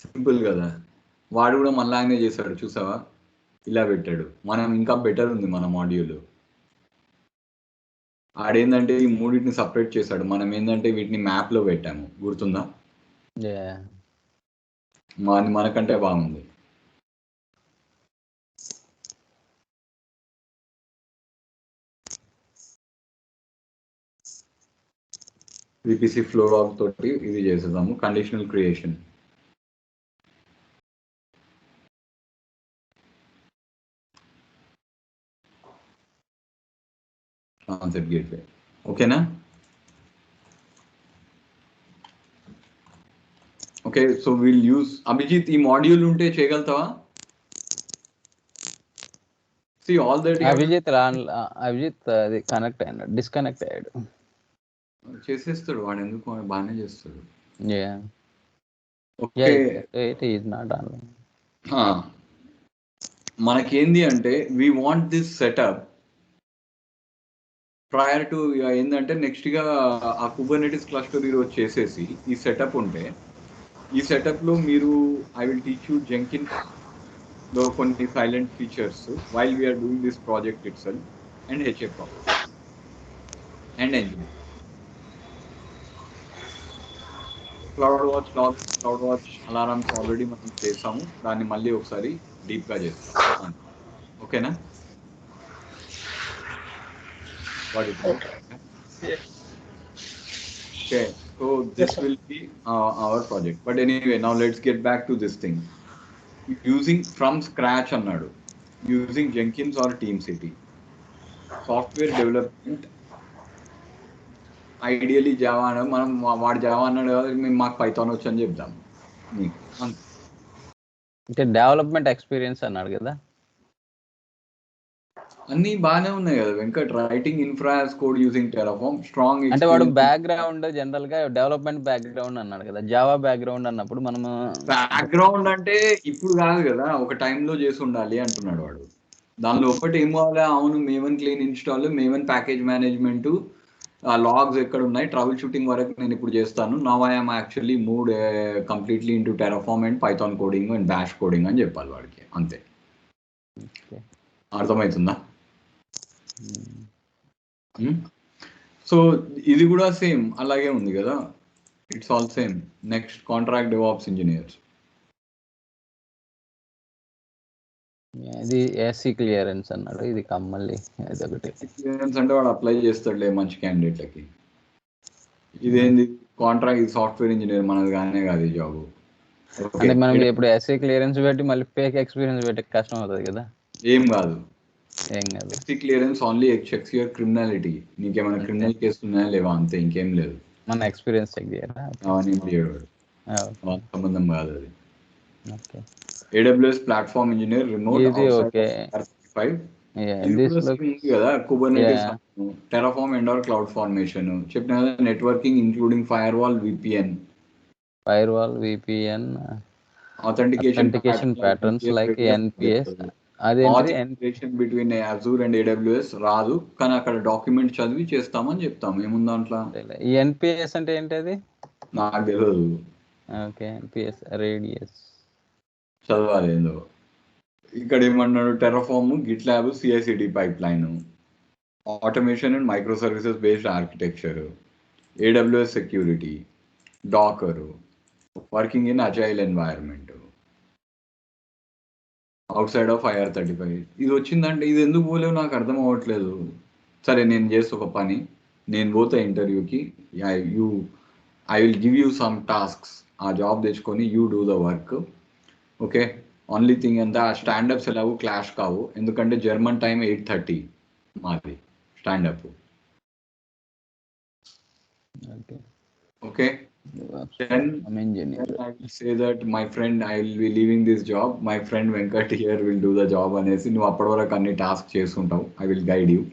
Simple కదా. వాడు కూడా మళ్ళానే చేశాడు చూసావా, ఇలా పెట్టాడు. మనం ఇంకా బెటర్ ఉంది మన మాడ్యూల్. ఆడేందంటే ఈ మూడింటిని సపరేట్ చేశాడు, మనం ఏంటంటే వీటిని మ్యాప్ లో పెట్టాము, గుర్తుందా? మనకంటే బాగుంది. VPC ఫ్లో లాగ్ తోటి ఇది చేసేద్దాము, కండిషనల్ క్రియేషన్. కాన్సెప్ట్ గేట్వే ఓకేనా? Okay, so will use. Abhijit, ఈ మాడ్యూల్ ఉంటే చేయగలుగుతావా? See all that అభిజిత్ అది కనెక్ట్ అయ్యాడు, డిస్కనెక్ట్ అయ్యాడు. చేసేస్తాడు వాడు, ఎందుకు బాగానే చేస్తాడు. మనకేంది అంటే we want this setup prior to ఏంటంటే నెక్స్ట్ గా ఆ కుబర్నెటిస్ క్లస్టర్ ఈరోజు చేసేసి ఈ సెటప్ ఉంటే, ఈ సెటప్ లో మీరు I will teach you Jenkins లో కొన్ని silent features while we are doing this project itself, and HFR and engine. Cloud watch alarms already మనం చేసాము, దాన్ని మళ్ళీ ఒకసారి డీప్ గా చేస్తాం. ఓకేనా? Okay, so this will be our project. But anyway, now let's get back to this thing. Using from scratch annadu, using Jenkins or TeamCity. Software development, ideally Java అన్నాడు, మనం వాడు జావా అన్నాడు కదా, మేము మాకు పైథాన్ వచ్చు అని చెప్తాం. అంటే డెవలప్మెంట్ ఎక్స్పీరియన్స్ అన్నాడు కదా, అన్ని బాగానే ఉన్నాయి కదా Venkat. Writing infra as code using Terraform, strong. అంటే వాడు బ్యాక్గ్రౌండ్ జనరల్ గా డెవలప్మెంట్ బ్యాక్గ్రౌండ్ అన్నాడు కదా, జావా బ్యాక్గ్రౌండ్ అన్నప్పుడు మనము బ్యాక్గ్రౌండ్ అంటే ఇప్పుడు కాదు కదా, ఒక టైంలో చేసి ఉండాలి అంటున్నాడు వాడు. దానిలో ఒకటి ఏం కావాలి, అవును Maven clean install, Maven package management, logs ఎక్కడ ఉన్నాయి, ట్రబుల్ షూటింగ్ వరకు నేను ఇప్పుడు చేస్తాను. Now I'm actually moved completely into Terraform and Python coding and bash coding అని చెప్పాలి వాడికి, అంతే. అర్థమవుతుందా? సో ఇది కూడా సేమ్ అలాగే ఉంది కదా, it's all same. Next contract DevOps engineers, ఇది ఎస్సీ క్లియరెన్స్ అన్నాడు, ఇది కమ్మల్లి ఒకటి. క్లియరెన్స్ అంటే వాడు అప్లై చేస్తాడులే మంచి క్యాండిడేట్లకి. ఇదేంది కాంట్రాక్ట్ సాఫ్ట్వేర్ ఇంజనీర్, మనది కానే కాదు ఈ జాబ్. అంటే మనం ఇప్పుడు ఎస్సీ క్లియరెన్స్ పెట్టి మళ్ళీ ఫేక్ ఎక్స్పీరియన్స్ పెట్టి కష్టం అవుతుంది కదా. ఏం కాదు, SC clearance only checks your criminality, నీకేమైనా క్రిమినల్ కేసు ఉన్నాయా లేవా, అంతే, ఇంకేం లేదు. మన ఎక్స్పీరియన్స్ చెక్ చేయరా, సంబంధం కాదు అది. AWS ప్లాట్ఫామ్ ఇంజనీర్ రిమోట్ కదా, Kubernetes, Terraform and cloud formation చెప్పిన కదా, networking including firewall, VPN, authentication patterns like NPS. Between Azure and AWS రాదు, కానీ అక్కడ డాక్యుమెంట్ చదివి చేస్తామని చెప్తాం. ఏముంది దాంట్లో? ఈ NPS అంటే ఏంటది నాకు తెలియదు. ఓకే, NPS రేడియస్ చదవాలి ఏందో. ఇక్కడ ఏమన్నాడు, Terraform, GitLab, CI/CD pipeline, automation and microservices based architecture, AWS security, Docker, working in agile environment, outside of IR35. ఇది వచ్చిందంటే ఇది ఎందుకు పోలేవు నాకు అర్థం అవ్వట్లేదు. సరే నేను చేస్తా ఒక పని, నేను పోతా ఇంటర్వ్యూకి, I will give you some tasks, ఆ జాబ్ తెచ్చుకొని you do the work. Okay, only thing ఎంత, ఆ స్టాండప్స్ ఎలాగో క్లాష్ కావు, ఎందుకంటే జర్మన్ టైం 8:30 మాది standup. Okay, then I will say that my friend, I will be leaving this job, my friend Venkat here will do the job అనేసి నువ్వు అప్పటి వరకు అన్ని టాస్క్ చేస్తుంటావు, I will guide you.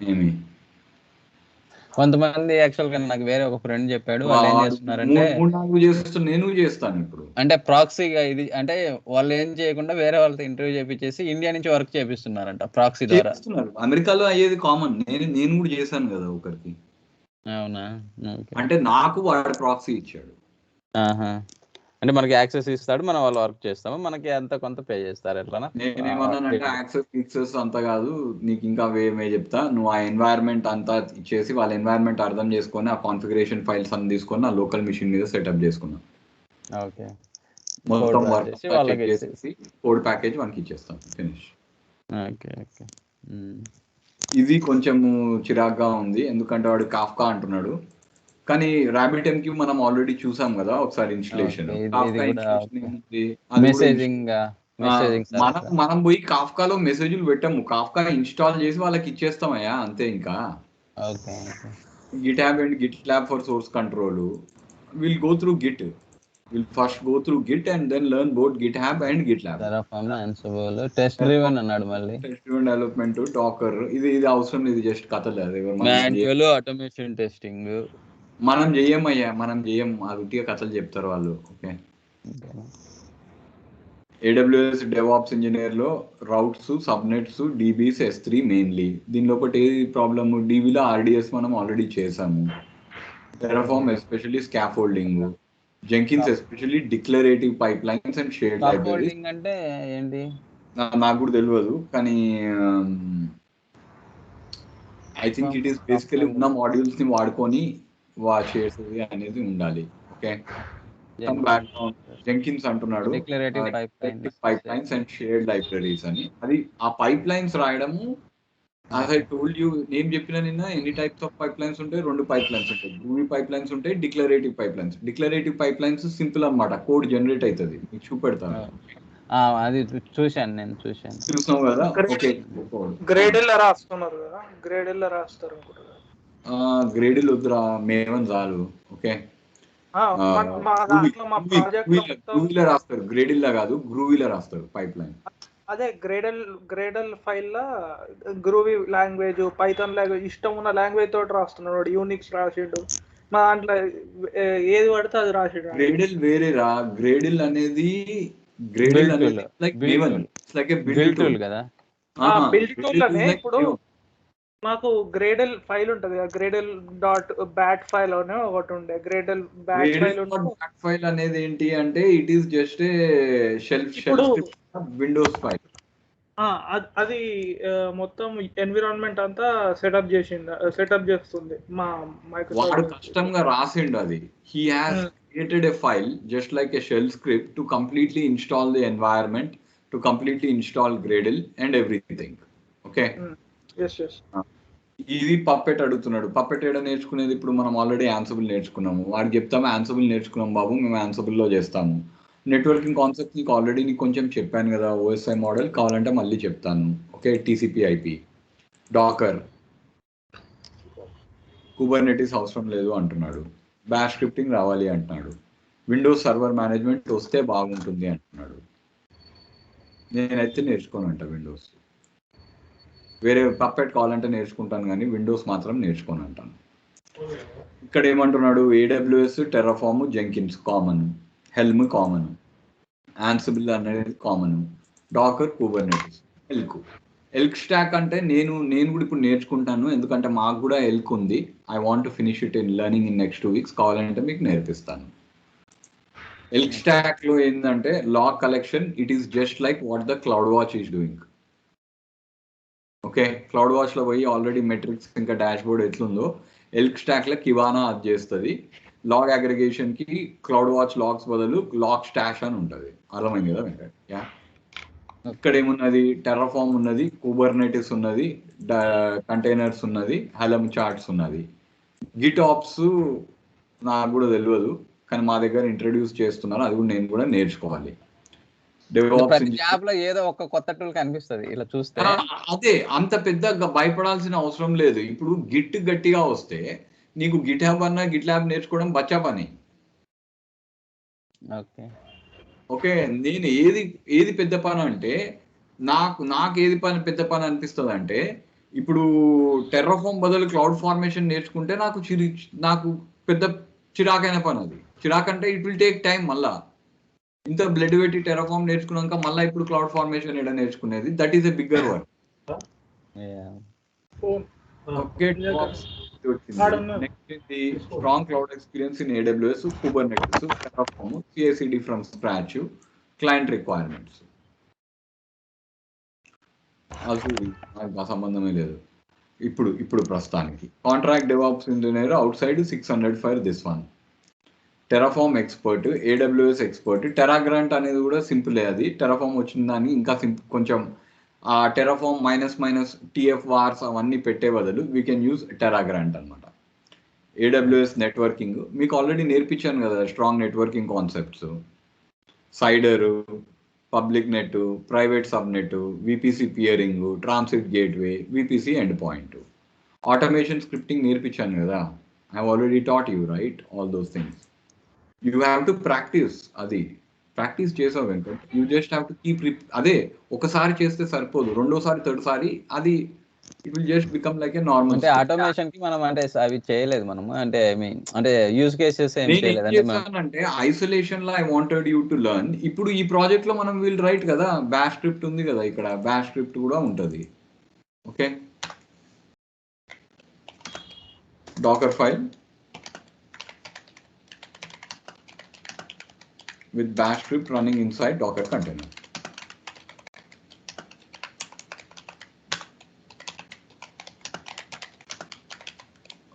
ఏమి కొంతమంది యాక్చువల్ గా నాకు వేరే ఒక ఫ్రెండ్ చెప్పాడు, వాళ్ళు ఏం చేస్తున్నారంటే నేను చేస్తాను ఇప్పుడు, అంటే ప్రాక్సీగా ఇది, అంటే వాళ్ళు ఏం చేయకుండా వేరే వాళ్ళతో ఇంటర్వ్యూ చేపించేసి ఇండియా నుంచి వర్క్ చేపిస్తున్నారంట ప్రాక్సీ ద్వారా. అమెరికాలో అయ్యేది కామన్, నేను కూడా చేశాను కదా ఒకరికి. అవునా? ఓకే. అంటే నాకు వాడు ప్రాక్సీ ఇచ్చాడు. ఆహా! అంటే మనకి యాక్సెస్ ఇస్తాడు. మనం వాళ్ళ వర్క్ చేస్తాము. మనకి ఎంతో కొంత పే చేస్తారు ఎట్లనా? నేనేమన్నానంటే డైలీ. యాక్సెస్ అంతా కాదు, నీకు ఇంకా వే చెప్తా. నువ్వు ఆ ఎన్వైర్న్మెంట్ అంతా ఇచ్చేసి వాళ్ళ ఎన్వైర్న్మెంట్ అర్థం చేసుకొని ఆ కాన్ఫిగరేషన్ ఫైల్స్ అన్ని తీసుకొని నా లోకల్ మిషన్ మీద సెటప్ చేసుకున్నా. ఓకే. కోడ్ మొత్తం రన్ వర్క్ చేసి అంతా వాళ్ళకి చెక్ ఇచ్చేసి. చేసేసి కోడ్ ప్యాకేజ్ వానికి ఇచ్చేస్తాను. ఫినిష్. ఓకే. ఓకే. హ్మ్. ఇది కొంచెము చిరాగ్గా ఉంది, ఎందుకంటే వాడు కాఫ్కా అంటున్నాడు. కానీ RabbitMQ మనం ఆల్రెడీ చూసాం కదా ఒకసారి ఇన్స్టలేషన్. ఓకే. ఇది కాఫ్కా కూడా ఇన్స్టలేషన్ ఓకే. ఏముంది, అది కూడా మెసేజింగ్ మనం సర్వీసా? మనం పోయి కాఫ్కాలో మెసేజ్లు పెట్టాము, కాఫ్కా ఇన్స్టాల్ చేసి వాళ్ళకి ఇచ్చేస్తామయ్యా అంతే. ఇంకా okay. Okay. GitHub and GitLab for source control will go through Git, will first go through Git and then learn both GitHub and GitLab. Terraform, Ansible, test driven అన్నాడు మళ్ళీ. Test driven development, Dakar, ఇది అవసరం లేదు, just కథలు. అది ఎవరు మనం manual, automation testing. మనం చెయ్యమయ్యా, మనం చెయ్యం, ఆ ఉట్టిగా కథలు చెప్తారు వాళ్ళు. ఓకే. AWS DevOps ఇంజనీర్లో routes, subnets, DBs, S3 mainly. దీనిలో ఒకటి ఏది ప్రాబ్లమ్, DBలో RDS మనం ఆల్రెడీ చేసాము. Terraform especially scaffolding, Jenkins especially declarative pipelines and shared libraries. Scaffolding అంటే ఏంటి? నాకు కూడా తెలియదు, కానీ I think it is basically ఉన్న మాడ్యూల్స్ ని వాడుకొని చేసేది అనేది ఉండాలి. ఓకే. సమ్ బ్యాక్గ్రౌండ్ జెంకిన్స్ అంటున్నాడు declarative pipe pipelines and shared libraries అని. అది ఆ పైప్ లైన్స్ రాయడము, యాజ్ ఐ టోల్డ్ యూ, నేను చెప్పిన నిన్న ఎన్ని టైప్స్ ఆఫ్ పైప్ లైన్స్ ఉంటాయి, 2 పైప్ లైన్స్ ఉంటాయి. గ్రూవీ పైప్ లైన్స్ ఉంటాయి, declarative pipe lines. Declarative pipe lines simple అన్నమాట, కోడ్ జనరేట్ అవుతుంది. మీకు చూపెడతాను. అది చూశాను, నేను చూశాను. చూసావు కదా? ఓకే. గ్రేడిల్ రాస్తున్నారు కదా, గ్రేడిల్ రాస్తారు అనుకుంటా. గ్రేడిల్ వద్దురా, మేవన్ చాలు. ఓకే. మా దాంట్లో మా ప్రాజెక్ట్ గ్రూవీలో రాస్తారు, గ్రేడిల్లో కాదు, గ్రూవీలో రాస్తారు పైప్ లైన్. అదే గ్రేడల్ ఫైల్ లా గ్రూవీ లాంగ్వేజ్, పైథాన్ లాంగ్వేజ్, ఇష్టం ఉన్న లాంగ్వేజ్ తోటి రాస్తున్నాడు. యూనిక్స్ రాసిండు, మా దాంట్లో ఏది పడితే అది రాసిండు. గ్రేడిల్ వేరేరా, గ్రేడిల్ అనేది like Maven, it's like a build tool కదా. బిల్డ్ టూల్ అనే ఇప్పుడు మాకు గ్రేడల్ ఫైల్ ఉంటది, గ్రేడల్ డాట్ బ్యాట్ ఫైల్ అనే ఒకటి ఉండే. గ్రేడల్ బ్యాట్ ఫైల్ అనేది ఏంటి అంటే, it is just a shell Windows file. అది మొత్తం ఎన్విరాన్మెంట్ అంతా సెటప్ చేస్తుంది మా మైక్రోసాఫ్ట్. వాడు కష్టంగా రాసిండు అది. He has created a file just like a shell script to completely install the environment, to completely install Gradle and everything. Okay. ఇది పప్పెట్ అడుగుతున్నాడు. పప్పెట్ ఏడ నేర్చుకునేది? ఇప్పుడు మనం ఆల్రెడీ యాన్సిబుల్ నేర్చుకున్నాము. వాడికి చెప్తాము యాన్సిబుల్ నేర్చుకున్నాం బాబు, మేము యాన్సిబుల్లో చేస్తాము. నెట్వర్కింగ్ కాన్సెప్ట్ నీకు ఆల్రెడీ నీకు కొంచెం చెప్పాను కదా, OSI మోడల్. కావాలంటే మళ్ళీ చెప్తాను. ఓకే. TCP/IP, డాకర్, కుబర్నెటిస్ అవసరం లేదు అంటున్నాడు. బ్యాష్ స్క్రిప్టింగ్ రావాలి అంటున్నాడు. విండోస్ సర్వర్ మేనేజ్మెంట్ వస్తే బాగుంటుంది అంటున్నాడు. నేనైతే నేర్చుకోనంట విండోస్. వేరే పప్పెట్ కావాలంటే నేర్చుకుంటాను, కానీ విండోస్ మాత్రం నేర్చుకోను అంటాను. ఇక్కడ ఏమంటున్నాడు, AWS Terraform, Jenkins common, Helm common, Ansible అనేది common, Docker, Kubernetes, ELK stack అంటే నేను కూడా ఇప్పుడు నేర్చుకుంటాను, ఎందుకంటే మాకు కూడా ఎల్క్ ఉంది. I want to finish it in learning in next 2 weeks. కావాలంటే మీకు నేర్పిస్తాను. ఎల్క్ స్టాక్ లో ఏంటంటే log collection, it is just like what the CloudWatch is doing. Okay. CloudWatch లో పోయి ఆల్రెడీ మెట్రిక్స్ ఇంకా డాష్ బోర్డ్ ఎట్లుందో, ELK stack లో కివానా అది చేస్తుంది. లాగ్ అగ్రిగేషన్ కి క్లౌడ్ వాచ్ లాగ్స్ బదులు లాగ్ స్టాష్ అని ఉంటుంది. అర్థమైంది కదా వెంకట్? యా. ఇక్కడ ఏమున్నది, టెర్రాఫార్మ్ ఉన్నది, కుబర్నెటిస్ ఉన్నది, కంటైనర్స్ ఉన్నది, హెల్మ్ చార్ట్స్ ఉన్నది. గిట్ ఆప్స్ నాకు కూడా తెలియదు, కానీ మా దగ్గర ఇంట్రడ్యూస్ చేస్తున్నారు, అది కూడా నేను కూడా నేర్చుకోవాలి. ప్రతి యాప్ లో ఏదో ఒక కొత్త టూల్ కనిపిస్తుంది ఇలా చూస్తే. అదే, అంత పెద్దగా భయపడాల్సిన అవసరం లేదు. ఇప్పుడు గిట్ గట్టిగా వస్తే నీకు గిట్ హబ్ అన్నా గిట్ ల్యాబ్ నేర్చుకోవడం బచ్చా పని. ఓకే. నేను ఏది పెద్ద పని అంటే, నాకు ఏది పెద్ద పని అనిపిస్తుంది అంటే, ఇప్పుడు టెర్రాఫార్మ్ బదులు క్లౌడ్ ఫార్మేషన్ నేర్చుకుంటే నాకు పెద్ద చిరాకైన పని అది. చిరాకంటే ఇట్ విల్ టేక్ టైం. మళ్ళా ఇంత బ్లడ్ పెట్టి టెర్రాఫార్మ్ నేర్చుకున్నాక మళ్ళీ ఇప్పుడు క్లౌడ్ ఫార్మేషన్ ఏడా నేర్చుకునేది? That is a bigger work. Okay. వచ్చింది. నెక్స్ట్ ఇది strong cloud experience in AWS, Kubernetes, Terraform, CI/CD from scratch, client requirements. అసలు నాకు సంబంధమే లేదు ఇప్పుడు ప్రస్తుతానికి. Contract DevOps engineer outside 600 for this one. Terraform expert, AWS expert. Terragrunt అనేది కూడా సింపులే, అది టెరాఫామ్ వచ్చిన దాన్ని ఇంకా కొంచెం ఆ టెరాఫామ్ మైనస్ TF వార్స్ అవన్నీ పెట్టే బదులు వీ కెన్ యూజ్ టెరాగ్రాంట్ అనమాట. AWS నెట్వర్కింగ్ మీకు ఆల్రెడీ నేర్పించాను కదా, strong networking concepts, CIDR, public net, private subnet, VPC peering, transit gateway, VPC endpoint, automation scripting నేర్పించాను కదా. I have already taught you right all those things. You have to practice. అది practice చేసావు Venkat, you just have to keep అదే ఒకసారి చేస్తే సరిపోదు, రెండోసారి third సారి అది it will just become like a normal. అంటే ఆటోమేషన్ కి మనం అంటే అవి చేయలేదు మనము, అంటే అంటే యూజ్ కేసెస్ ఏం నేను చేయలేదు. ఏం చేస్తానంటే ఐసోలేషన్ లో I wanted you to learn. ఇప్పుడు ఈ ప్రాజెక్ట్ లో మనం విల్ రైట్ కదా, బ్యాష్ స్క్రిప్ట్ ఉంది కదా, ఇక్కడ బ్యాష్ స్క్రిప్ట్ కూడా ఉంటుంది. Okay, Docker file with bash script running inside Docker container.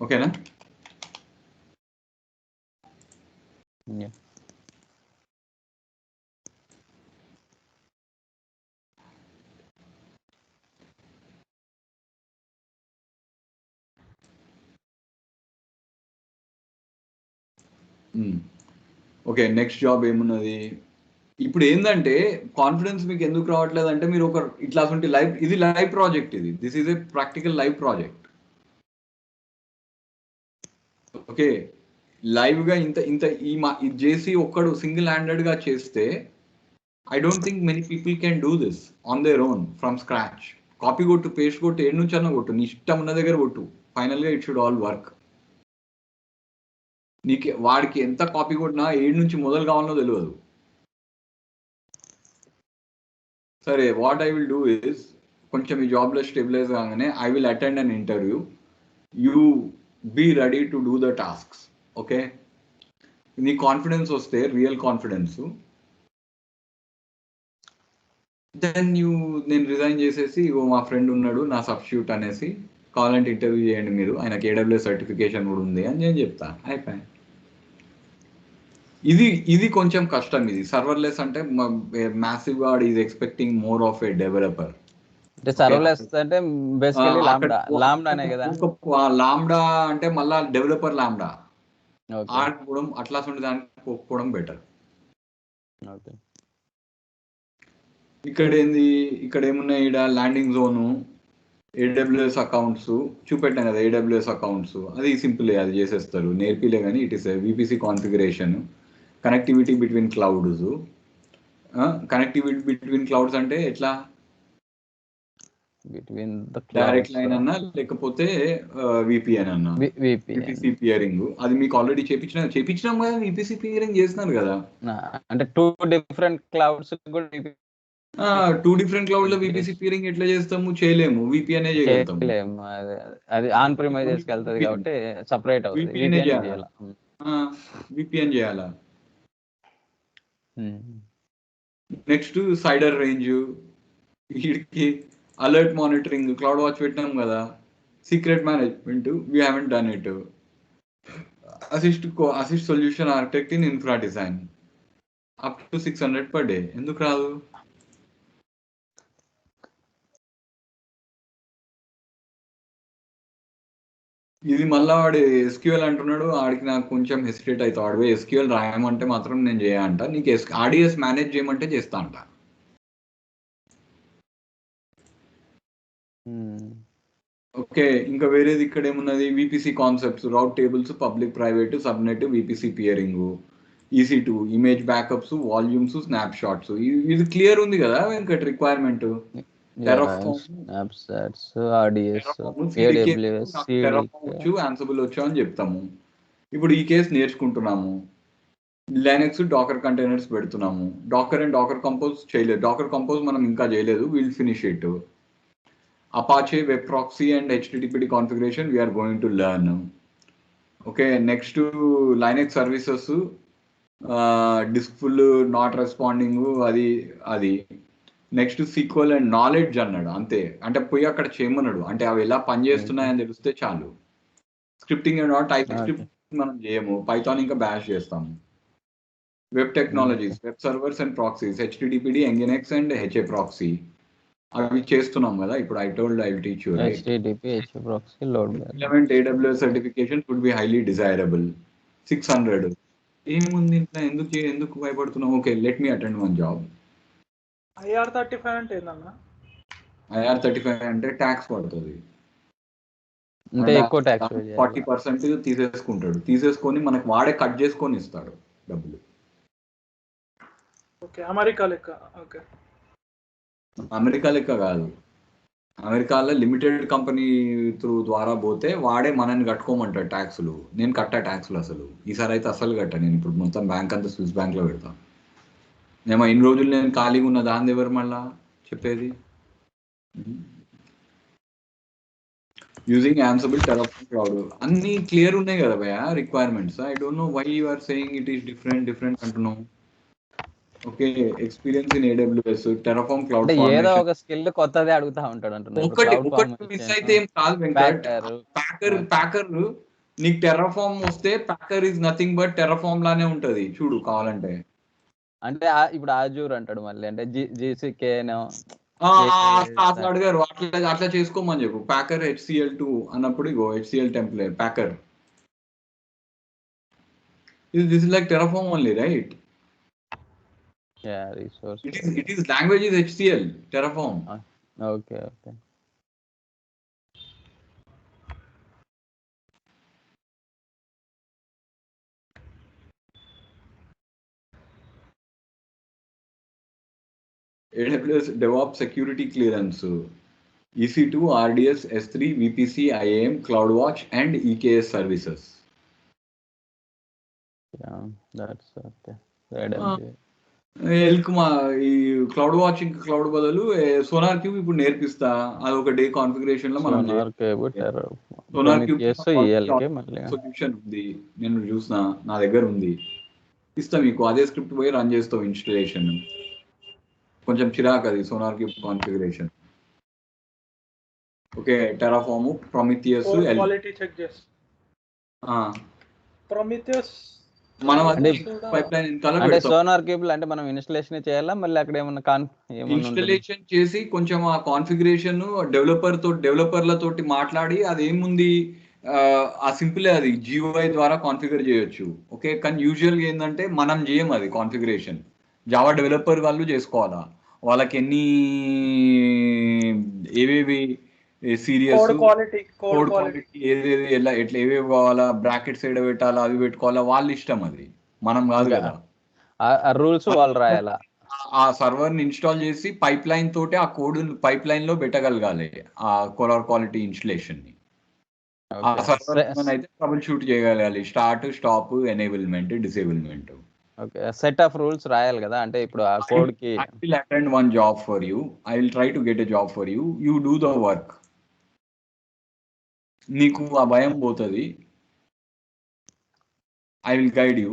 Okay na? Yeah. Okay, next job ఏమున్నది ఇప్పుడు ఏంటంటే కాన్ఫిడెన్స్ మీకు ఎందుకు రావట్లేదు అంటే మీరు ఒక ఇట్లా లైవ్, ఇది లైవ్ ప్రాజెక్ట్, ఇది this is a practical live project. Okay, live గా ఇంత ఇది చేసి ఒక్కడు సింగిల్ హ్యాండెడ్ గా చేస్తే I don't think many people can do this on their own from scratch. Copy కొట్టు, పేస్ట్ కొట్టు, ఏడు నుంచి అన్న కొట్టు, నీ ఇష్టం ఉన్న దగ్గర కొట్టు, ఫైనల్ గా ఇట్ షుడ్ ఆల్ వర్క్. నీకు వాడికి ఎంత కాపీ కొట్టినా ఏడు నుంచి మొదలు కావాలో తెలియదు. సరే, what I will do is, కొంచెం ఈ జాబ్లో స్టెబిలైజ్ కాగానే I will attend an interview. You be ready to do the tasks. Okay, నీ కాన్ఫిడెన్స్ వస్తే, రియల్ కాన్ఫిడెన్స్, దెన్ నేను రిజైన్ చేసేసి మా ఫ్రెండ్ ఉన్నాడు నా సబ్స్టిట్యూట్ అనేసి, కావాలంటే ఇంటర్వ్యూ చేయండి మీరు, ఆయనకి AWS సర్టిఫికేషన్ కూడా ఉంది అని నేను చెప్తా, అయిపోయి. ఇది కొంచెం కష్టం. ఇది సర్వర్లెస్ అంటే మ్యాసివ్ గా is expecting more of A developer. అంటే సర్వర్లెస్ అంటే బేసికల్లీ లాంబ్డానే కదా. లాంబ్డా అంటే మళ్ళా డెవలపర్ లాంబ్డా ఆడుకోవడం అట్లా దానికి పోకపోవడం బెటర్. ఇక్కడ ఏమున్నాయి, ఇక్కడ ల్యాండింగ్ జోను, AWS అకౌంట్స్ చూపెట్టాను కదా, AWS అకౌంట్స్ అది సింపులే, అది చేసేస్తారు, నేర్పిలే కానీ it is VPC configuration, connectivity between clouds. Connectivity between clouds అంటే ఎట్లా, డైరెక్ట్ లైన్ అన్నా లేకపోతే VPN అన్నా, VPC పియరింగ్. అది మీకు ఆల్రెడీ చేపించినాం కదా, VPC పియరింగ్ చేస్తున్నారు కదా. అంటే 2 డిఫరెంట్ క్లౌడ్స్ కూడా 2 డిఫరెంట్ క్లౌడ్ లో VPC పియరింగ్ ఎట్లా చేస్తాము, చేయలేము, VPN చేయగలుగుతాము. అది ఆన్ ప్రిమైజెస్ కి వెళ్తది కాబట్టి సెపరేట్ అవుతుంది, VPN చేయాలా. నెక్స్ట్ సైడర్ రేంజ్, వీడికి అలర్ట్ మానిటరింగ్, క్లౌడ్ వాచ్ పెట్టినాం కదా, secret management we haven't done it, assist solution architect in infra design, up to 600 per day. ఎందుకు రాదు? ఇది మళ్ళా వాడు SQL అంటున్నాడు, ఆడికి నాకు కొంచెం హెసిటేట్ అవుతాడు. SQL రాయమంటే మాత్రం నేను చేయంట, నీకు RDS మేనేజ్ చేయమంటే చేస్తా అంట. ఓకే, ఇంకా వేరేది ఇక్కడ ఏమున్నది, VPC concepts, route tables, public private subnet, VPC peering, EC2, image backups, volumes, snapshots. ఇది క్లియర్ ఉంది కదా వెంకట్ రిక్వైర్మెంట్. ఆన్సిబుల్ వచ్చు అని చెప్తాము. ఇప్పుడు ఈ కేసు నేర్చుకుంటున్నాము, లైనక్స్ డాకర్ కంటైనర్స్ పెడుతున్నాము, డాకర్ అండ్ డాకర్ కంపోజ్ చేయలేదు, డాకర్ కంపోజ్ మనం ఇంకా చేయలేదు, will finish it. Apache web proxy and HTTP configuration we are going to learn. Okay, next to Linux services, diskful not responding అది next sequel and knowledge అన్నాడు. అంతే, అంటే పోయి అక్కడ చేయమన్నాడు, అంటే అవి ఎలా పనిచేస్తున్నాయని తెలిస్తే చాలు. Scripting and not TypeScript మనం చేయము, పైథాన్ ఇంకా బ్యాష్ చేస్తాము. Web technologies, web servers and proxies, httpd, nginx and HA proxy అవి చేస్తున్నాం కదా ఇప్పుడు. I told I will teach you, right? HTTP HA proxy load Relevant AWS certification would be highly desirable. 600. ఏముంది ఇంట్లో, ఎందుకు భయపడుతున్నావు? Okay, let me attend one job. IR35 అంటే ఏందన్నా? IR35 అంటే ట్యాక్స్ పడుతుంది, అంటే ఎక్కువ ట్యాక్స్ 40% తీసేసుకుంటాడు. తీసేసుకొని మనకు వాడే కట్ చేసుకొని ఇస్తాడు డబ్బులు. ఓకే, అమెరికా లెక్క. ఓకే, అమెరికా లెక్క కాదు. అమెరికాలో లిమిటెడ్ కంపెనీ ద్వారా పోతే వాడే మనని కట్టుకోమంటాడు ట్యాక్సులు. నేను కట్టా ట్యాక్సులు అసలు. ఈసారి అయితే అసలు కట్టా. నేను ఇప్పుడు మొత్తం బ్యాంక్ అంతా స్విస్ బ్యాంక్లో పెడతాను. ఏమో ఇన్ని రోజులు నేను ఖాళీగా ఉన్న దాని ఎవరు మళ్ళా చెప్పేది? యూజింగ్ Ansible, Terraform, Cloud అన్ని క్లియర్ ఉన్నాయి కదా భయ requirements. I don't know why you are saying it is different అంటున్నావు. Okay, experience in AWS, Terraform, Cloud అంటే ఏదో Formation. ఒక స్కిల్ కొత్తదే అడుగుతా ఉంటాడు అంటున్నాడు. ఒకటి మిస్ అయితే ఏం కాదు వెంకట్. ప్యాకర్ నీకు టెర్రాఫార్మ్ వస్తే packer is nothing but Terraform లానే ఉంటది చూడు కావాలంటే. అంటే ఇప్పుడు ఆజూర్ అంటాడు మళ్ళీ, అంటే GCK అట్లా అడిగారు, అట్లా చేసుకోమని చెప్పు. ప్యాకర్ HCL2 అన్నప్పుడు ఇగో HCL template packer. This is like Terraform only, right? Yeah, resource. It is language is HCL, Terraform. Okay. AWS DevOps security clearance, EC2, RDS, S3, VPC, IAM, CloudWatch and EKS services. Yeah, that's okay. Elk మా ఈ cloud watching cloud బదులు sonar cube ఇప్పుడు నేర్పిస్తా. అది ఒక day configuration లో మనం sonar cube solution ఉంది, నేను చూసిన, నా దగ్గర ఉంది, ఇస్తా మీకు. అదే స్క్రిప్ట్ పోయి రన్ చేస్తావు ఇన్స్టలేషన్. కొంచెం చిరాకు అది SonarQube configuration. Okay, Terraform, Prometheus, quality check చేస్తా. ప్రొమిథియస్ మనం అంటే సోనార్ కేబుల్ అంటే మనం ఇన్స్టలేషన్ చేయాలా, మళ్ళీ అక్కడ ఏమన్నా ఇన్స్టలేషన్ చేసి కొంచెం ఆ కాన్ఫిగరేషన్ డెవలపర్లతోటి మాట్లాడి అదేముంది ఆ సింపుల్ అది GUI ద్వారా కాన్ఫిగర్ చేయొచ్చు. ఓకే, కానీ యూజువల్గా ఏంటంటే మనం చేయం అది కాన్ఫిగరేషన్. జావా డెవలపర్ వాళ్ళు చేసుకోవాలా. వాళ్ళకి ఏవేవి సీరియస్ కోడ్ క్వాలిటీ ఏదేది ఎట్లా ఏవేవి కావాలా, బ్రాకెట్స్ ఏడ పెట్టాలా, అవి పెట్టుకోవాలా, వాళ్ళ ఇష్టం. అది మనం కాదు కదా. రూల్స్ వాళ్ళు రాయాలా. ఆ సర్వర్ని ఇన్స్టాల్ చేసి పైప్ లైన్ తోటి ఆ కోడ్ పైప్ లైన్ లో పెట్టగలగాలి ఆ కోడ్ క్వాలిటీ ఇన్స్టలేషన్ ని. ఆ సర్వర్ అయితే ట్రబుల్ షూట్ చేయగలగాలి, start, stop, enablement, disablement. Okay, set of rules రాయాలి కదా. అంటే ఇప్పుడు ఆ కోడ్ కి I will attend one job for you. I will try to get a job for you. You do the work. నీకు ఆ భయం పోతుంది. I will guide you.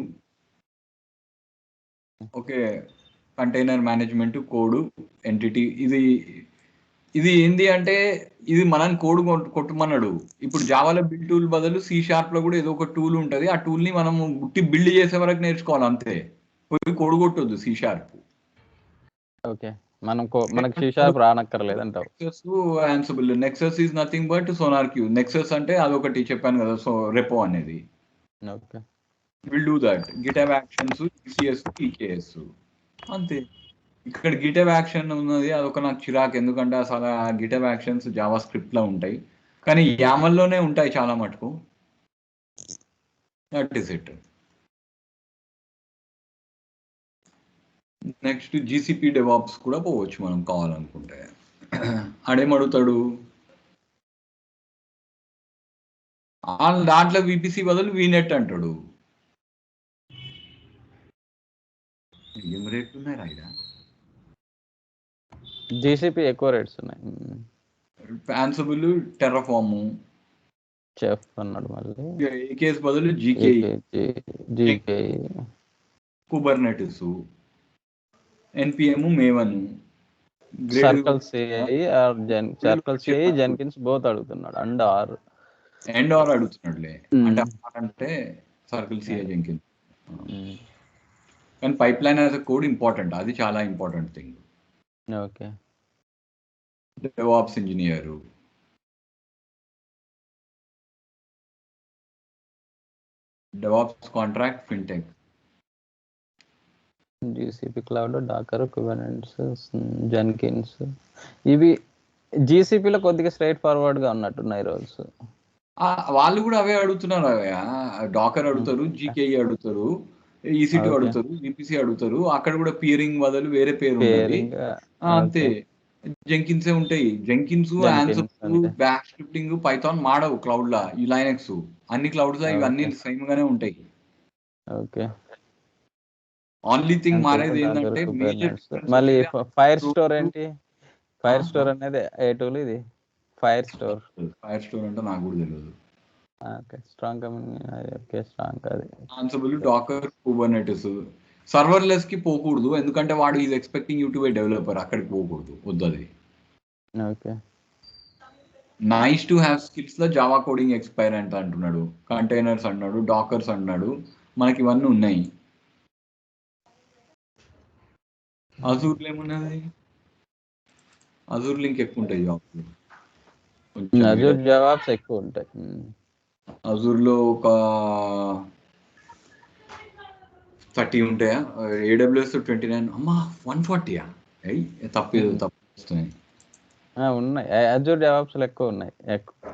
Okay, container management, code, entity, ఇది ఏంది అంటే ఇది మనని కోడ్ కొట్టమన్నాడు. ఇప్పుడు జావాలో బిల్డ్ టూల్ బదులు C# లో కూడా ఏదో ఒక టూల్ ఉంటుంది. ఆ టూల్ ని మనం గుట్టి బిల్డ్ చేసే వరకు నేర్చుకోవాలి అంతే. పోయి కోడ్ కొట్టొద్దు C#. ఓకే, మనకు C# రానక్కర్లేదు అంటావు. Ansible, Nexus is nothing but SonarQube. Nexus అంటే అదొకటి చెప్పాను కదా, సో రెపో అనేది. Okay, will do that. GitHub actions, ECS, EKS అంతే. ఇక్కడ గిటబ్ యాక్షన్ ఉన్నది, అదొక నాకు చిరాకు. ఎందుకంటే అసలు ఆ గిటబ్ యాక్షన్స్ జావా స్క్రిప్ట్ లో ఉంటాయి, కానీ యామల్లోనే ఉంటాయి చాలా మటుకు. That is it. Next GCP DevOps కూడా పోవచ్చు మనం కావాలనుకుంటే. ఆడేమడుగుతాడు, దాంట్లో VPC బదులు VNet అంటాడు. ఏం రేట్లు ఉన్నాయి రాయిడా? GCP ఎక్కువ రేట్స్ ఉన్నాయి. యాన్సిబుల్, టెర్రఫామ్, చెఫ్ అన్నాడు మళ్ళీ. ఏకేఎస్ బదులు GK, GK, Kubernetes, npm, Maven, CircleCI or CircleCI Jenkins both అడుగుతున్నాడు. అండ్ ఆర్ అడుగుతున్నాడులే. అంటే ఆర్ అంటే సర్కిల్ సిఐ జెన్కిన్స్. కానీ pipeline as a code important, అది చాలా important thing. Okay. DevOps engineer, DevOps contract, fintech, GCP cloud, Docker, Kubernetes, Jenkins. ఇవి జీసీపీలో కొద్దిగా స్ట్రైట్ ఫార్వర్డ్ గా ఉన్నట్టున్నాయి రోల్స్. వాళ్ళు కూడా అవే అడుగుతున్నారు. డాకర్ అడుగుతారు, జీకే అడుగుతారు, ఈసీ2 అడుగుతారు, విపిసి అడుగుతారు. అక్కడ కూడా పియరింగ్ బదులు వేరే పేరు ఉన్నది అంతే. జెంకిన్సే ఉంటాయి. Jenkins, Ansible, bash scripting, Python మాడవు క్లౌడ్ లా. ఈ లైనక్స్ అన్ని క్లౌడ్స్ ఇవన్నీ సేమ్ గానే ఉంటాయి. ఓకే. ఓన్లీ థింగ్ మారేది ఏంటంటే మళ్ళీ ఫైర్ స్టోర్ ఏంటి? ఫైర్ స్టోర్ అనేది ఏ టూల్ ఇది? ఫైర్ స్టోర్ అంటే నాకు కూడా తెలియదు. ఓకే. Strong okay, strong. అది ఆన్సిబుల్, డాకర్, కుబర్నెటిస్. సర్వర్లెస్ కి పోకూడదు, ఎందుకంటే వాడు is expecting you to be developer. అక్కడికి పోకూడదు, వద్దు అది. Okay. Nice to have skills లో జావా కోడింగ్ ఎక్స్పైరెంట్ అంటున్నాడు, కంటైనర్స్ అన్నాడు, డాకర్స్ అన్నాడు. మనకి ఇవన్నీ ఉన్నాయి. అజూర్లో ఏమున్నది? అజూర్ లింక్ ఎక్కువ ఉంటాయి జాబ్స్. అజూర్ జవాబ్స్ ఎక్కువ ఉంటాయి. అజూర్లో ఒక 30 ఉంటాయా? ఏడబ్ల్యూఎస్ 29. అమ్మా 140యా? తప్పు వస్తున్నాయి. ఉన్నాయి. అజూర్ జవాబ్స్ ఎక్కువ ఉన్నాయి.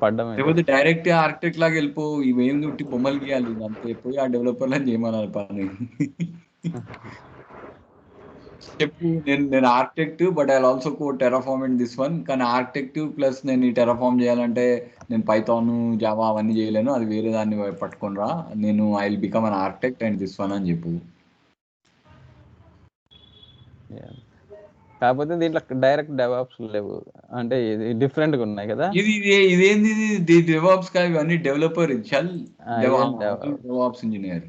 పడ్డం లేకపోతే డైరెక్ట్ ఆర్కిటెక్ట్ లాగా వెళ్ళిపో. ఇవేం చుట్టి బొమ్మలు గీయాలి అంతే, పోయి ఆ డెవలపర్లను చేయమనాలి పని. చెప్పు, నేను architect, but I also code Terraform and this one. కానీ ఆర్కిటెక్ట్ ప్లస్ నేను ఈ టెరాఫార్మ్ చేయాలంటే నేను పైథాన్, జావా అవన్నీ చేయలేను, అది వేరే దాన్ని పట్టుకొని రా. నేను I will become an architect and this one అని చెప్పు. కాకపోతే దీంట్లో డైరెక్ట్ డెవాప్స్ లేవు, అంటే ఇది డిఫరెంట్ గా ఉన్నాయి కదా. ఇదేంది డెవాప్స్ కాదు, ఇవన్నీ డెవలపర్. చల్ డెవాప్స్ ఇంజనీర్.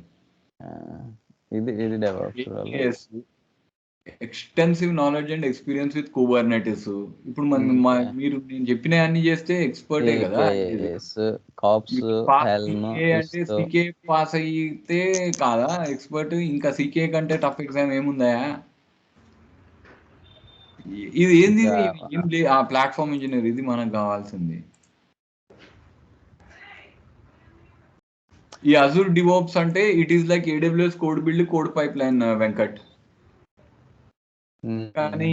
ఇది DevOps. Extensive knowledge and experience with Kubernetes. ఇప్పుడు మీరు నేను చెప్పిన అన్ని చేస్తే ఎక్స్పర్టే కదా. అంటే సీకే పాస్ అయితే కాదా ఎక్స్పర్ట్? ఇంకా సీకే కంటే టఫ్ ఎగ్జామ్ ఏముందా? ఇది ఏంది? ఆ ప్లాట్ఫామ్ ఇంజనీర్, ఇది మనకు కావాల్సింది. ఈ అజూర్ డివోప్స్ అంటే it is like AWS code build, code pipe line, Venkat. కానీ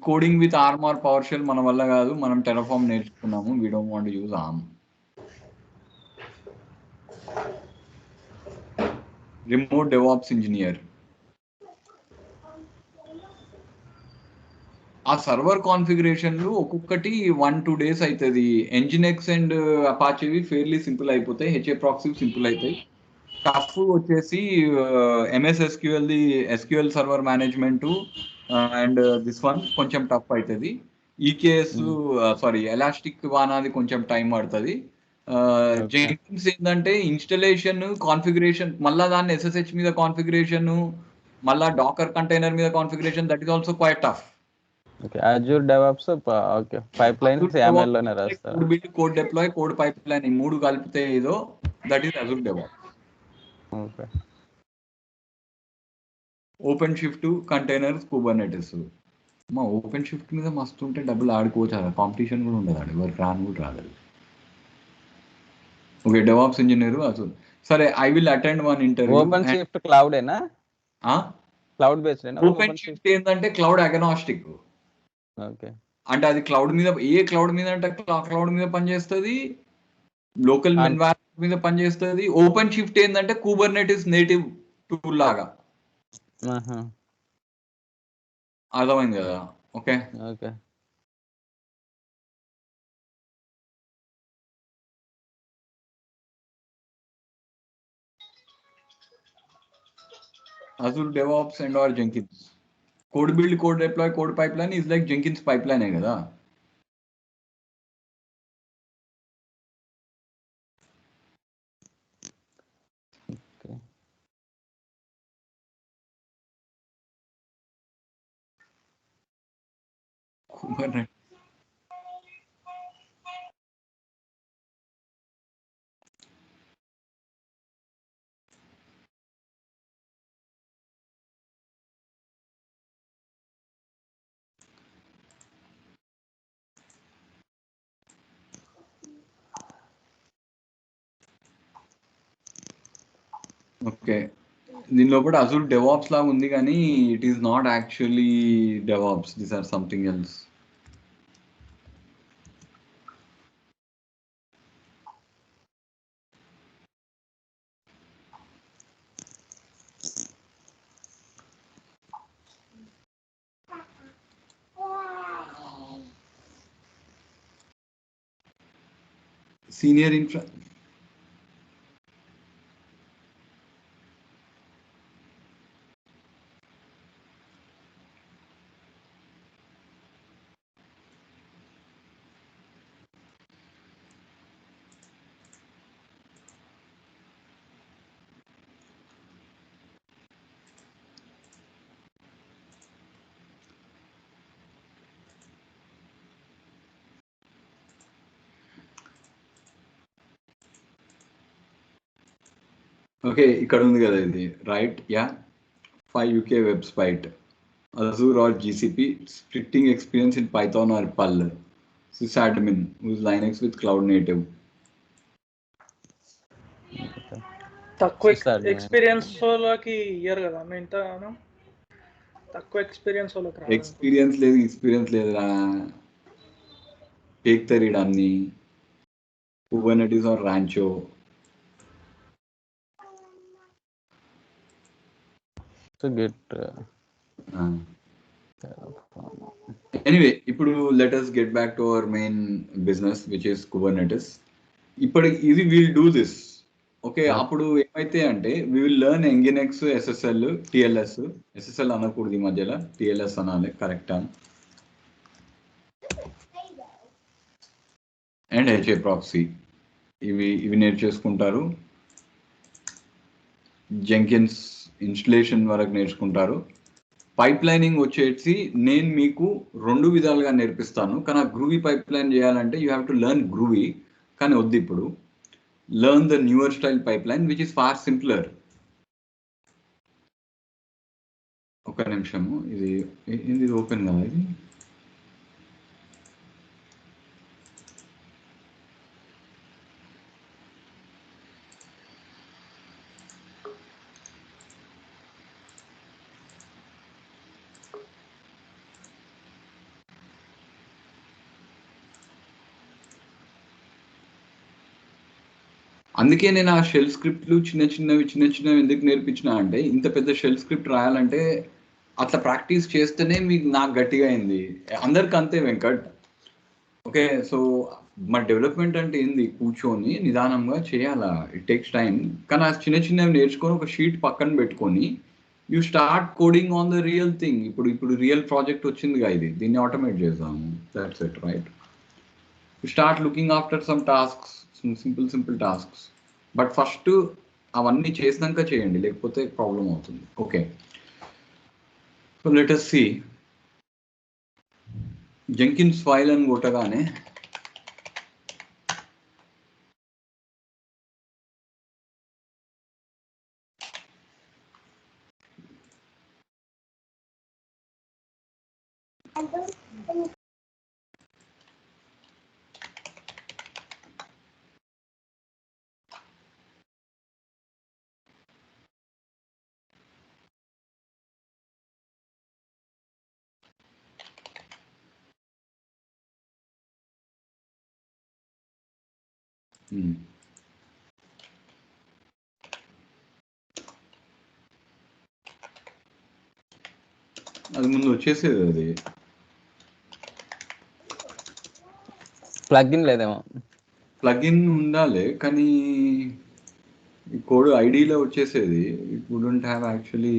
coding with arm are power shell మన వల్ల కాదు. మనం టెరాఫార్మ్ నేర్చుకున్నాము. We don't want to use arm. Remote DevOps engineer. ఆ సర్వర్ కాన్ఫిగరేషన్లు ఒక్కొక్కటి 1-2 days అవుతుంది. ఎంజినెక్స్ అండ్ అపాచేవి ఫెయిర్లీ సింపుల్ అయిపోతాయి. హెచ్ఏ ప్రాక్సీ సింపుల్ అవుతాయి. టఫ్ వచ్చేసి MS ఎస్క్యూఎల్ది SQL server management and this one కొంచెం టఫ్ అవుతుంది. ఈకేఎస్ సారీ ఎలాస్టిక్ వానాది కొంచెం టైం పడుతుంది. జెంకిన్స్ ఏంటంటే ఇన్స్టలేషన్, కాన్ఫిగరేషన్, మళ్ళా దాన్ని ఎస్ఎస్హెచ్ మీద కాన్ఫిగరేషన్, మళ్ళా డాకర్ కంటైనర్ మీద configuration, that is also quite tough. Okay. Azure DevOps okay, pipe line YAML లోనే రాస్తారు. Code build, code deploy, code pipe line, ఈ మూడు కలిపితే ఏదో that is Azure DevOps. Okay. Open shift, containers, Kubernetes. మా open shift మీద మస్తు ఉంటే డబ్బులు ఆడుకోవచ్చు. కాంపిటీషన్ కూడా ఉండదు, ఆడు ఎవరికి రాను కూడా రాదు. Okay, DevOps engineer Azure. సరే, I will attend one interview. OpenShift క్లౌడేనా? Cloud based. ఓపెన్ షిఫ్ట్ ఏంటంటే క్లౌడ్ అగ్నాస్టిక్. ఓకే. అంటే అది క్లౌడ్ మీద, ఏ క్లౌడ్ మీద అంటే క్లౌడ్ మీద పనిచేస్తుంది, లోకల్ ఎన్వైరన్మెంట్ మీద పనిచేస్తుంది. ఓపెన్ షిఫ్ట్ ఏంటంటే కుబర్నెటిస్ నేటివ్ టూల్ లాగా. అర్థమైంది కదా? Okay. Okay. Azure DevOps and or Jenkins. Code build, code deploy, code pipeline is like Jenkins pipeline है కదా. Kubernetes. ఓకే, దీని లోపల అజూర్ డెవాప్స్ లాగా ఉంది కానీ it is not actually DevOps, these or something else. Senior infra okay, ఇక్కడ ఉంది కదా ఇది right. Yeah, 5 UK website Azure or GCP, splitting experience in Python or Perl. Sysadmin, who's Linux with cloud native. తక్కువ Sysadmin. Experience వాళ్ళకి ఇయ్యరు కదా అన్న, ఇంత తక్కువ ఎక్స్పీరియన్స్ వాళ్ళకి రాదు. ఎక్స్పీరియన్స్ లేదురా, టేక్ అన్ని Kubernetes or Rancho. To get anyway, ఇప్పుడు let us get back to our main business which is Kubernetes. ఇప్పుడు ఇది విల్ డూ దిస్. ఓకే, అప్పుడు ఏమైతే అంటే we will learn Nginx, SSL, TLS. SSL అనకూడదు ఈ మధ్యలో, TLS అనాలి, కరెక్ట్. అండ్ HA ప్రాక్సీ, ఇవి నేర్చేసుకుంటారు. జెంకిన్స్ ఇన్స్టలేషన్ వరకు నేర్చుకుంటారు. పైప్ లైనింగ్ వచ్చేసి నేను మీకు 2 విధాలుగా నేర్పిస్తాను, కానీ గ్రూవీ పైప్ లైన్ చేయాలంటే you have to learn Groovy. కానీ వద్దు ఇప్పుడు, learn the newer style pipeline which is far simpler. ఒక నిమిషము, ఇది ఓపెన్ కదా ఇది. అందుకే నేను ఆ షెల్ స్క్రిప్ట్లు చిన్న చిన్నవి ఎందుకు నేర్పించిన అంటే, ఇంత పెద్ద షెల్ స్క్రిప్ట్ రాయాలంటే అట్లా ప్రాక్టీస్ చేస్తేనే మీకు నాకు గట్టిగా అయింది. అందరికి అంతే వెంకట్. ఓకే, సో మా డెవలప్మెంట్ అంటే ఏంది, కూర్చొని నిదానంగా చేయాలా, ఇట్ టేక్స్ టైం. కానీ ఆ చిన్నవి నేర్చుకొని ఒక షీట్ పక్కన పెట్టుకొని you start coding on the real thing. ఇప్పుడు రియల్ ప్రాజెక్ట్ వచ్చిందిగా, దీన్ని ఆటోమేట్ చేద్దాము, that's it, right. You start looking after some tasks, simple tasks. But first అవన్నీ చేసినాక చేయండి, లేకపోతే ప్రాబ్లం అవుతుంది. Okay, so let us see. Jenkins file అని కొట్టగానే అది ముందు వచ్చేసేది, అది ప్లగిన్ లేదేమో. ప్లగిన్ ఉండాలి కానీ ఈ కోడ్ ఐడిలో వచ్చేసేది. ఇట్ వుడెంట్ హ్యావ్ యాక్చువల్లీ,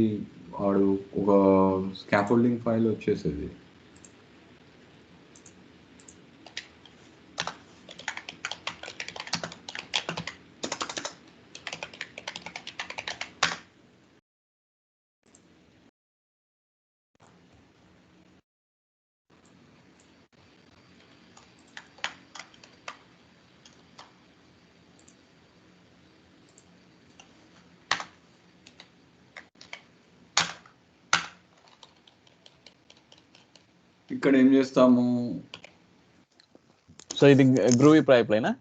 వాడు ఒక స్కాఫోల్డింగ్ ఫైల్ వచ్చేసేది. ఇక్కడ ఏం చేస్తాము, సో ఇది గ్రూవీ పైప్ లైనా?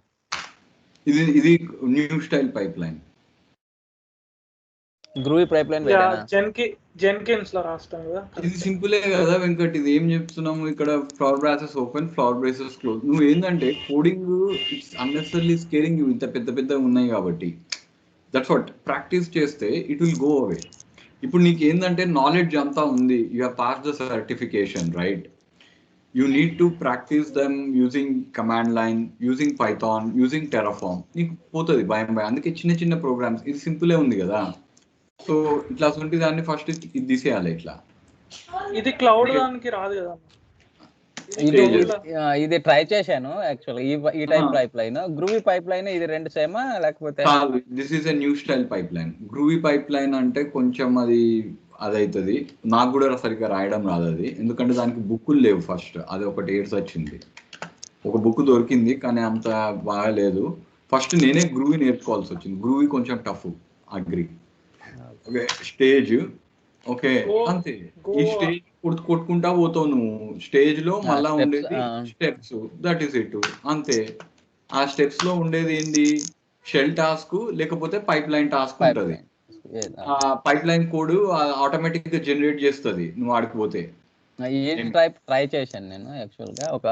ఇది new style pipeline. Groovy pipeline వేరేనా? జెన్కిన్స్ లో రాస్తాం కదా. ఇది సింపులే కదా వెంకట్, ఇది ఏం చెప్తున్నాము ఇక్కడ, flower braces open, flower braces close. నువ్వు ఏంటంటే కోడింగ్ ఇట్స్ అన్నెసరీ స్కేరింగ్, ఇంత పెద్ద పెద్దగా ఉన్నాయి కాబట్టి. దట్స్ వాట్, ప్రాక్టీస్ చేస్తే ఇట్ విల్ గో అవే. ఇప్పుడు నీకు ఏంటంటే నాలెడ్జ్ అంతా ఉంది, you have pass the certification, right? You need to practice them using command line, using Python, using Terraform. నీకు పోతుంది భయం భయం. అందుకే చిన్న చిన్న ప్రోగ్రామ్స్, ఇది సింపులే ఉంది కదా. సో ఇట్లా ఉంటుంది దాన్ని ఫస్ట్ ఇది తీసేయాలి ఇట్లా. ఇది క్లౌడ్ దానికి రాదు కదా. ఇది ట్రై చేశాను యాక్చువల్గా, ఈ type pipe line. Groovy pipe line ఇది రెండు సేమా లేకపోతే? This is a new style pipeline. Groovy pipe line అంటే కొంచెం అది అవుతుంది. నాకు కూడా సరిగ్గా రాయడం రాదు అది, ఎందుకంటే దానికి బుక్కులు లేవు. ఫస్ట్ అది ఒకటి ఏడ్స్ వచ్చింది, ఒక బుక్ దొరికింది కానీ అంత బాగాలేదు. ఫస్ట్ నేనే గ్రూవీ నేర్చుకోవాల్సి వచ్చింది. గ్రూవీ కొంచెం tough, agri. Okay, stage, okay అంతే. ఈ స్టేజ్ కొట్టుకుంటా పోతావు నువ్వు. స్టేజ్ లో మళ్ళా ఉండేది స్టెప్స్, దట్ ఈస్ ఇట్, అంతే. ఆ స్టెప్స్ లో ఉండేది ఏంటి, షెల్ టాస్క్ లేకపోతే పైప్ లైన్ టాస్క్ ఉంటది. ఆ పైప్ లైన్ కోడ్ ఆటోమేటిక్ గా జనరేట్ చేస్తుంది నువ్వు ఆడికిపోతే. ట్రై చేశాను నేను యాక్చువల్ గా. ఒక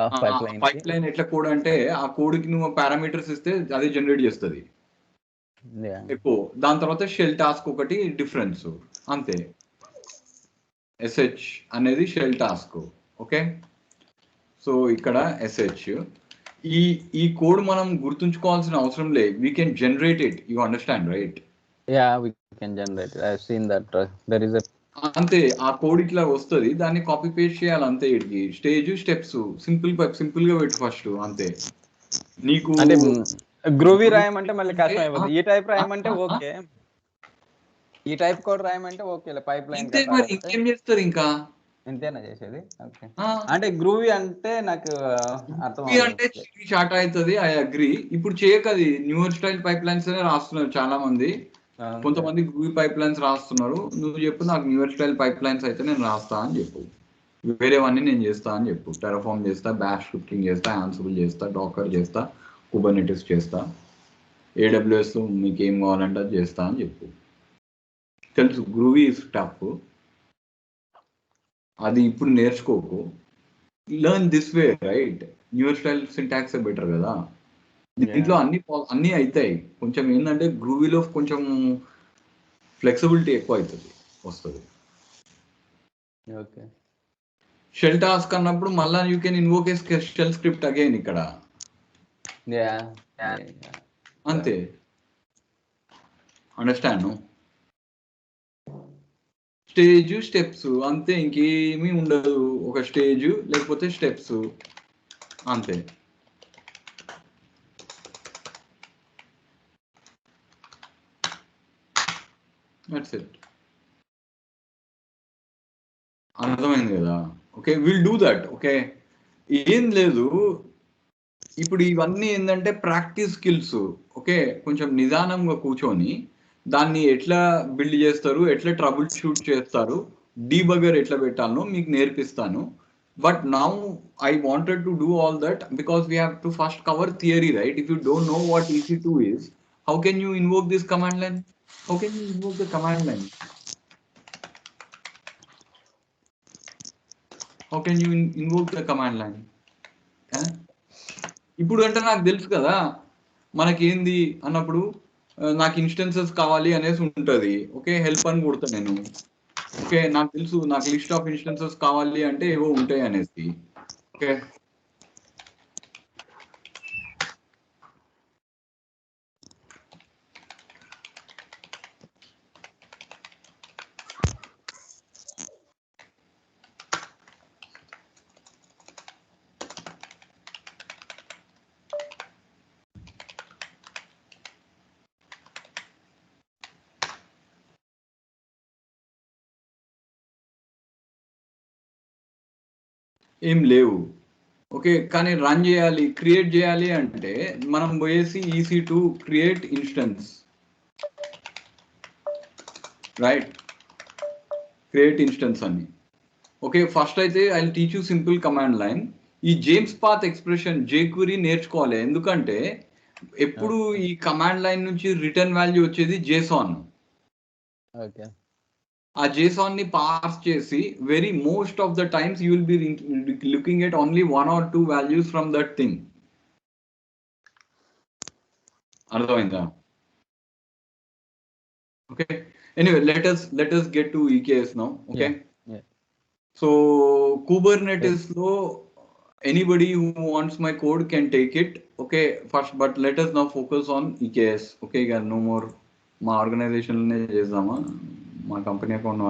పైప్ లైన్ ఎట్లా కోడ్ అంటే, ఆ కోడ్ కి నువ్వు పారామీటర్స్ ఇస్తే అది జనరేట్ చేస్తుంది ఎక్కువ. దాని తర్వాత షెల్ టాస్క్ ఒకటి డిఫరెన్స్, అంతే. ఎస్హెచ్ అనేది షెల్ టాస్క్, ఓకే. సో ఇక్కడ ఎస్హెచ్, ఈ కోడ్ మనం గుర్తుంచుకోవాల్సిన అవసరం లేదు. We can generate it, you understand, right? Yeah, we can generate. I have seen that there is అంతే. ఆ కోడ్ ఇట్లా వస్తుంది, దాన్ని కాపీ పేస్ట్ చేయాలి అంతే. ఇడికి స్టేజ్ స్టెప్స్ సింపుల్ గా పెట్టు ఫస్ట్, అంతే. నీకు గ్రూవీ రాయమంటే మళ్ళీ కష్టం అయిపోతుంది. ఈ టైప్ రాయమంటే ఓకే, ఈ టైప్ కోడ్ రాయమంటే ఓకే. పైప్ లైన్ ఇంకేం చేస్తారు ఇంకా, ఇంతేనా చేసేది? ఓకే. అంటే గ్రూవీ అంటే నాకు అర్థం అంటే షార్ట్ అవుతుంది, ఐ అగ్రి. ఇప్పుడు చేయకది న్యూయర్ స్టైల్ పైప్ లైన్స్ రాస్తున్నారు చాలా మంది. కొంతమంది గ్రూవీ పైప్ లైన్స్ రాస్తున్నారు. నువ్వు చెప్పు, నాకు న్యూయర్ స్టైల్ పైప్ లైన్స్ అయితే నేను రాస్తా అని చెప్పు. వేరేవన్నీ నేను చేస్తా అని చెప్పు. టెరాఫార్మ్ చేస్తా, బ్యాష్ స్క్రిప్టింగ్ చేస్తా, ఆన్సిబుల్ చేస్తా, డాకర్ చేస్తా, కుబర్నెటిస్ చేస్తా, AWS లో మీకు ఏం కావాలంటే అది చేస్తా అని చెప్పు. తెలుసు గ్రూవీ ఇస్ టఫ్, అది ఇప్పుడు నేర్చుకోకు. Learn this way, right? Newer style syntax better కదా. దీంట్లో అన్ని అవుతాయి. కొంచెం ఏంటంటే గ్రూవీలో కొంచెం ఫ్లెక్సిబిలిటీ ఎక్కువ అవుతుంది, వస్తుంది. ఓకే. షెల్ టాస్క్ అన్నప్పుడు మళ్ళీ you can invoke a shell script again ఇక్కడ, అంతే. అండర్స్టాండ్? స్టేజ్ స్టెప్స్ అంతే, ఇంకేమీ ఉండదు. ఒక స్టేజ్ లేకపోతే స్టెప్స్, అంతే. That's it. అర్థమైంది కదా? Okay, will do that. Okay, ఏం లేదు. ఇప్పుడు ఇవన్నీ ఏంటంటే ప్రాక్టీస్ స్కిల్స్. ఓకే, కొంచెం నిదానంగా కూర్చొని దాన్ని ఎట్లా బిల్డ్ చేస్తారు, ఎట్లా ట్రబుల్ షూట్ చేస్తారు, డీబగర్ ఎట్లా పెట్టాలనో మీకు నేర్పిస్తాను. But now I wanted to do all that because we have to first cover theory, right? If you don't know what EC2 is, how can you invoke this command line? How can you invoke the command line? How can you invoke the command line? ఇప్పుడు అంటే నాకు తెలుసు కదా మనకేంది అన్నప్పుడు, నాకు instances కావాలి అనేసి ఉంటుంది. ఓకే, హెల్ప్ అని కొడతా నేను. ఓకే, నాకు తెలుసు, నాకు లిస్ట్ ఆఫ్ ఇన్స్టెన్సెస్ కావాలి అంటే ఏవో ఉంటాయి అనేసి. ఓకే, ఏం లేవు. ఓకే, కానీ రన్ చేయాలి, క్రియేట్ చేయాలి అంటే మనం పోయేసి EC2 create instance, right? Create instance అని ఓకే, ఫస్ట్ అయితే I will teach you simple command line. ఈ జేమ్స్ పాత్ ఎక్స్ప్రెషన్ jQuery నేర్చుకోవాలి, ఎందుకంటే ఎప్పుడు ఈ కమాండ్ లైన్ నుంచి రిటర్న్ వాల్యూ వచ్చేది JSON. ఓకే ఆ JSON ని పార్స్ చేసి very most of the times you will be looking at only 1 or 2 values from that thing. అర్థమైందా? Okay, anyway let us get to EKS now. Okay, yeah. so Kubernetes లో anybody who wants my code can take it. Okay, first but let us now focus on EKS. Okay, no more మా organisation చేద్దామా, మా company account